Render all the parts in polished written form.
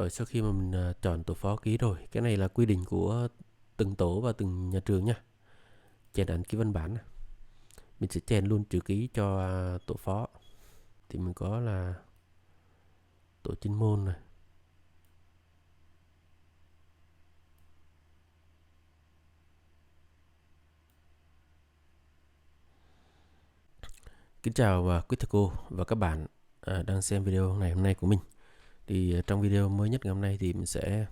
Rồi sau khi mà mình chọn tổ phó ký rồi, cái này là quy định của từng tổ và từng nhà trường nha. Chèn ấn ký văn bản này. Mình sẽ chèn luôn chữ ký cho tổ phó. Thì mình có là tổ chuyên môn này. Kính chào quý thầy cô và các bạn đang xem video ngày hôm nay của mình. Thì trong video mới nhất ngày hôm nay thì mình sẽ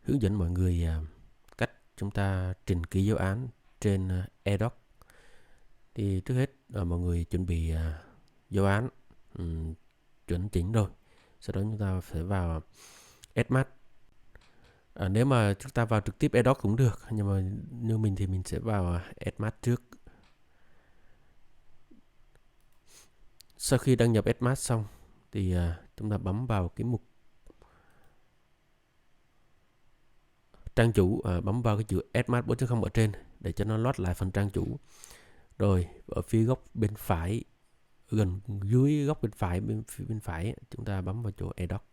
hướng dẫn mọi người cách chúng ta trình ký giáo án trên eDoc. Thì trước hết mọi người chuẩn bị giáo án chuẩn chỉnh rồi. Sau đó chúng ta phải vào Edmat. Nếu mà chúng ta vào trực tiếp eDoc cũng được, nhưng mà như mình thì mình sẽ vào Edmat trước. Sau khi đăng nhập Edmat xong thì chúng ta bấm vào cái mục trang chủ, bấm vào cái chữ Edmat 4.0 ở trên để cho nó load lại phần trang chủ. Rồi ở phía góc bên phải, gần dưới góc bên phải, phía bên phải chúng ta bấm vào chỗ eDoc.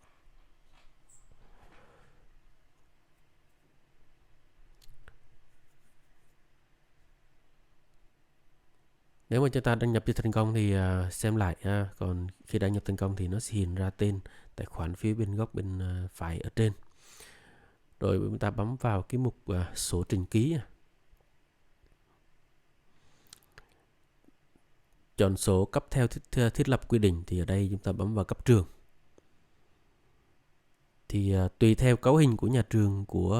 Nếu mà chúng ta đăng nhập chưa thành công thì xem lại ha. Còn khi đăng nhập thành công thì nó sẽ hiện ra tên tài khoản phía bên góc bên phải ở trên. Rồi chúng ta bấm vào cái mục số trình ký. Chọn số cấp theo thiết lập quy định, thì ở đây chúng ta bấm vào cấp trường. Thì tùy theo cấu hình của nhà trường của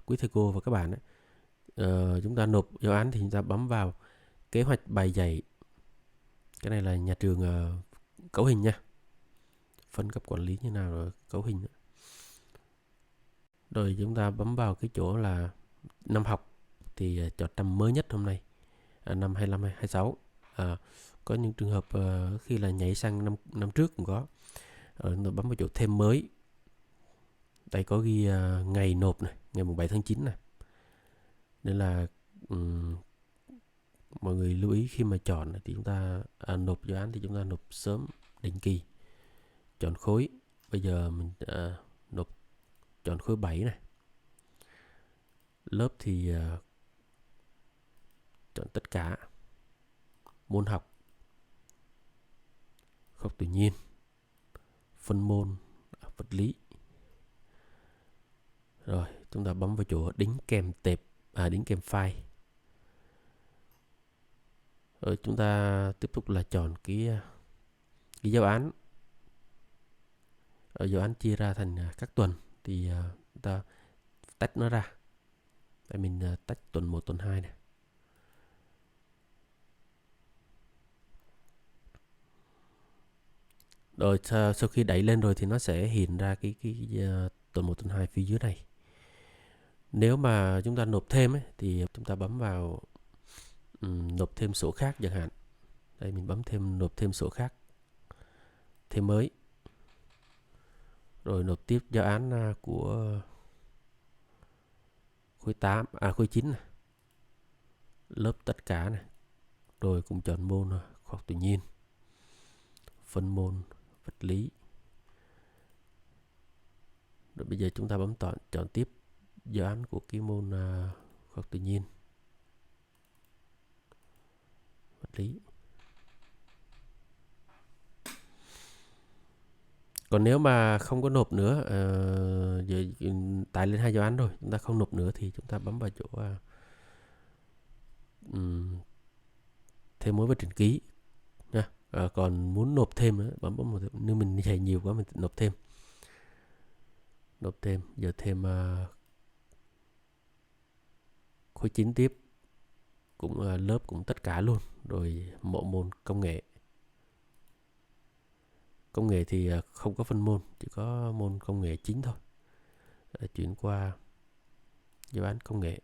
quý thầy cô và các bạn ấy, chúng ta nộp giáo án thì chúng ta bấm vào kế hoạch bài dạy. Cái này là nhà trường cấu hình nha, phân cấp quản lý như nào rồi cấu hình. Rồi chúng ta bấm vào cái chỗ là năm học, thì chọn năm mới nhất hôm nay, năm 25-26. Có những trường hợp khi là nhảy sang năm trước cũng có. Chúng ta bấm vào chỗ thêm mới. Đây có ghi ngày nộp này, ngày 7 tháng 9 này. Nên là mọi người lưu ý khi mà chọn thì chúng ta nộp giáo án thì chúng ta nộp sớm định kỳ. Chọn khối, bây giờ mình nộp chọn khối 7 này. Lớp thì chọn tất cả. Môn học, khoa học tự nhiên, phân môn vật lý. Rồi chúng ta bấm vào chỗ đính kèm tệp, đính kèm file. Rồi chúng ta tiếp tục là chọn cái giáo án. Giáo án chia ra thành các tuần thì chúng ta tách nó ra. Đây mình tách tuần 1, tuần 2 này. Rồi sau khi đẩy lên rồi thì nó sẽ hiện ra cái tuần 1, tuần 2 phía dưới này. Nếu mà chúng ta nộp thêm ấy, thì chúng ta bấm vào nộp thêm sổ khác chẳng hạn. Đây mình bấm thêm nộp thêm sổ khác, thêm mới. Rồi nộp tiếp giáo án của khối 8, khối 9 này. Lớp tất cả này. Rồi cùng chọn môn khoa học tự nhiên, phân môn vật lý. Rồi bây giờ chúng ta bấm chọn tiếp giáo án của cái môn khoa học tự nhiên, vật lý. Còn nếu mà không có nộp nữa, giờ tải lên 2 giáo án rồi, chúng ta không nộp nữa thì chúng ta bấm vào chỗ thêm mới và trình ký nha. Còn muốn nộp thêm nữa, bấm một, nếu mình dạy nhiều quá mình nộp thêm. Giờ thêm khối 9 tiếp, cũng lớp cũng tất cả luôn. Rồi mỗi môn công nghệ. Công nghệ thì không có phân môn, chỉ có môn công nghệ chính thôi. Chuyển qua giáo án công nghệ.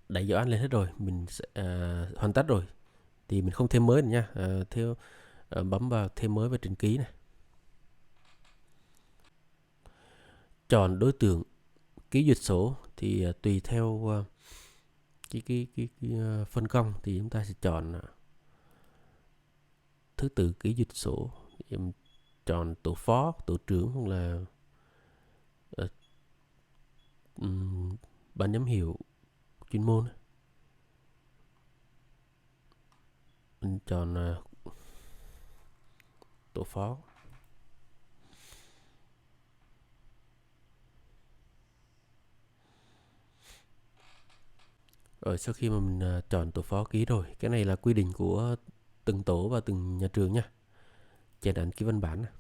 Đẩy giáo án lên hết rồi, mình sẽ hoàn tất rồi thì mình không thêm mới nữa nha. Bấm vào thêm mới và trình ký này. Chọn đối tượng ký duyệt sổ thì tùy theo cái phân công thì chúng ta sẽ chọn thứ tự ký duyệt sổ. Em chọn tổ phó, tổ trưởng hoặc là ban giám hiệu chuyên môn. Mình chọn tổ phó. Rồi sau khi mà mình chọn tổ phó ký rồi, cái này là quy định của từng tổ và từng nhà trường nha. Chèn ảnh ký văn bản này.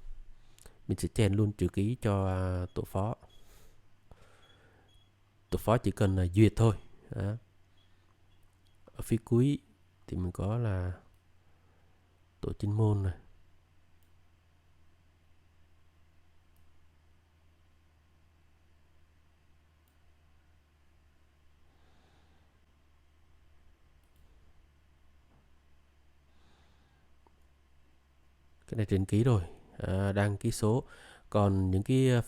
Mình sẽ chèn luôn chữ ký cho tổ phó. Tổ phó chỉ cần duyệt thôi. Đó. Ở phía cuối thì mình có là tổ chuyên môn này. Cái này trình ký rồi, đăng ký số. Còn những cái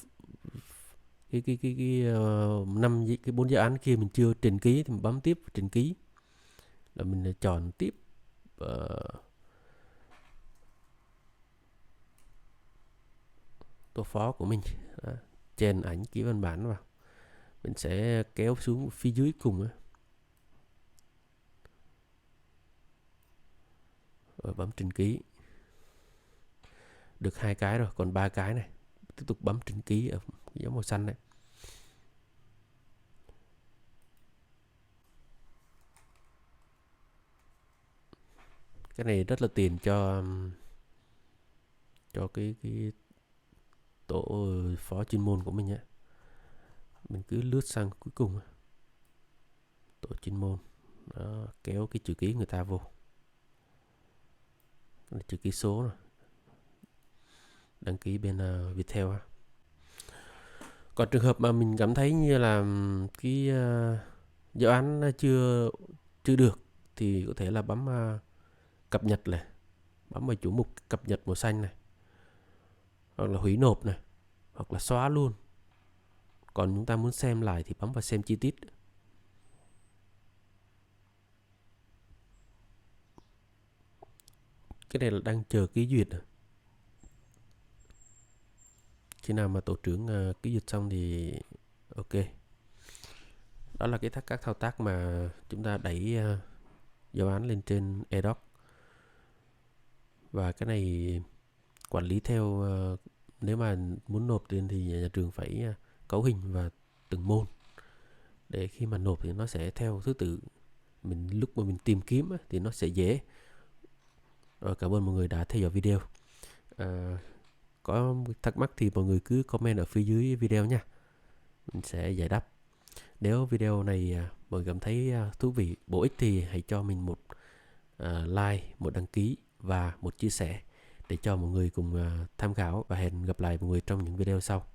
4 dự án kia mình chưa trình ký thì mình bấm tiếp trình ký, là mình chọn tiếp tổ phó của mình. Chèn ảnh ký văn bản vào, mình sẽ kéo xuống phía dưới cùng rồi bấm trình ký. Được 2 cái rồi, còn 3 cái này. Tiếp tục bấm trình ký ở dấu màu xanh này. Cái này rất là tiền cho cái tổ phó chuyên môn của mình nhé. Mình cứ lướt sang cuối cùng, tổ chuyên môn. Đó, kéo cái chữ ký người ta vô. Chữ ký số rồi. Đăng ký bên Viettel. Còn trường hợp mà mình cảm thấy như là cái dự án chưa được thì có thể là bấm cập nhật này, bấm vào chủ mục cập nhật màu xanh này, hoặc là hủy nộp này, hoặc là xóa luôn. Còn chúng ta muốn xem lại thì bấm vào xem chi tiết. Cái này là đang chờ ký duyệt. Khi nào mà tổ trưởng ký duyệt xong thì ok. Đó là các thao tác mà chúng ta đẩy giáo án lên trên eDoc. Và cái này quản lý theo, nếu mà muốn nộp tiền thì nhà trường phải cấu hình và từng môn, để khi mà nộp thì nó sẽ theo thứ tự. Lúc mà mình tìm kiếm thì nó sẽ dễ. Rồi, cảm ơn mọi người đã theo dõi video. Có thắc mắc thì mọi người cứ comment ở phía dưới video nha, mình sẽ giải đáp. Nếu video này mọi người cảm thấy thú vị, bổ ích thì hãy cho mình một like, một đăng ký và một chia sẻ để cho mọi người cùng tham khảo. Và hẹn gặp lại mọi người trong những video sau.